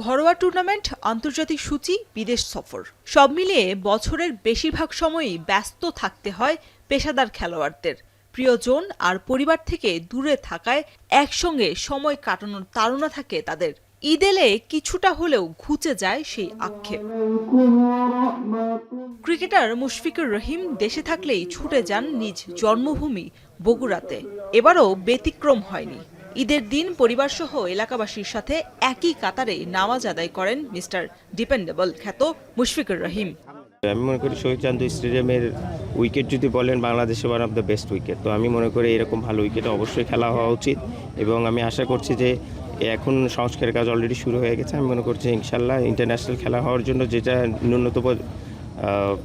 ঘরোয়া টুর্নামেন্ট, আন্তর্জাতিক সূচি, বিদেশ সফর সব মিলিয়ে বছরের বেশিরভাগ সময়ই ব্যস্ত থাকতে হয় পেশাদার খেলোয়াড়দের। প্রিয়জন আর পরিবার থেকে দূরে থাকায় একসঙ্গে সময় কাটানোর তাড়না থাকে তাদের। ঈদ এলে কিছুটা হলেও ঘুচে যায় সেই আক্ষেপ। ক্রিকেটার মুশফিকুর রহিম দেশে থাকলেই ছুটে যান নিজ জন্মভূমি বগুড়াতে। এবারও ব্যতিক্রম হয়নি। ঈদের দিন পরিবারসহ এলাকাবাসীর সাথে একই কাতারে নামাজ আদায় করেন মিস্টার ডিপেন্ডেবল খ্যাত মুশফিকুর রহিম। আমি মনে করি শহীদ চান্দু স্টেডিয়ামের উইকেট যদি বলেন বাংলাদেশে one of the best wicket. তো আমি মনে করি এরকম ভালো উইকেট অবশ্যই খেলা হওয়া উচিত এবং আমি আশা করছি যে এখন সংস্কারের কাজ অলরেডি শুরু হয়ে গেছে। আমি মনে করছি ইনশাল্লাহ ইন্টারন্যাশনাল খেলা হওয়ার জন্য যেটা ন্যূনতম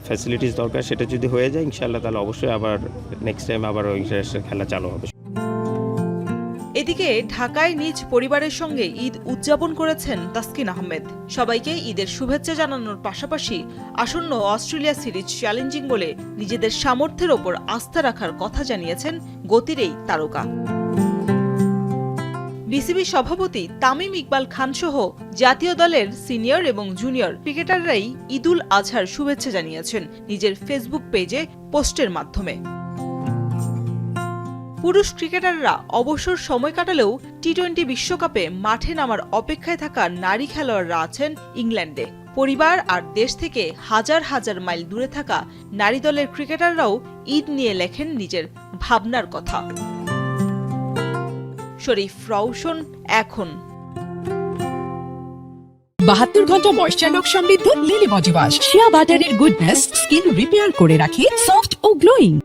ফ্যাসিলিটিস দরকার সেটা যদি হয়ে যায় ইনশাল্লাহ তাহলে অবশ্যই আবার নেক্সট টাইম আবার ইন্টারন্যাশনাল খেলা চালু হবে। এদিকে ঢাকায় নিজ পরিবারের সঙ্গে ঈদ উদযাপন করেছেন তাসকিন আহমেদ। সবাইকে ঈদের শুভেচ্ছা জানানোর পাশাপাশি আসন্ন অস্ট্রেলিয়া সিরিজ চ্যালেঞ্জিং বলে নিজেদের সামর্থ্যের ওপর আস্থা রাখার কথা জানিয়েছেন গতির এই তারকা। বিসিবি সভাপতি তামিম ইকবাল খান সহ জাতীয় দলের সিনিয়র এবং জুনিয়র ক্রিকেটাররাই ঈদুল আজহার শুভেচ্ছা জানিয়েছেন নিজের ফেসবুক পেজে পোস্টের মাধ্যমে। পুরুষ ক্রিকেটাররা অবসর সময় কাটালেও টি-20 বিশ্বকাপে মাঠে নামার অপেক্ষায় থাকা নারী খেলোয়াড়রা আছেন ইংল্যান্ডে। পরিবার আর দেশ থেকে হাজার হাজার মাইল দূরে থাকা নারী দলের ক্রিকেটাররাও ঈদ নিয়ে লেখেন নিজের ভাবনার কথা। শরীফ রওশন, এখন। 72 ঘন্টা ময়েশ্চার লক সমৃদ্ধ লিলি বডি ওয়াশ। শিয়া বাটারের গুডনেস স্কিন রিপেয়ার করে রাখে সফট ও গ্লোয়িং।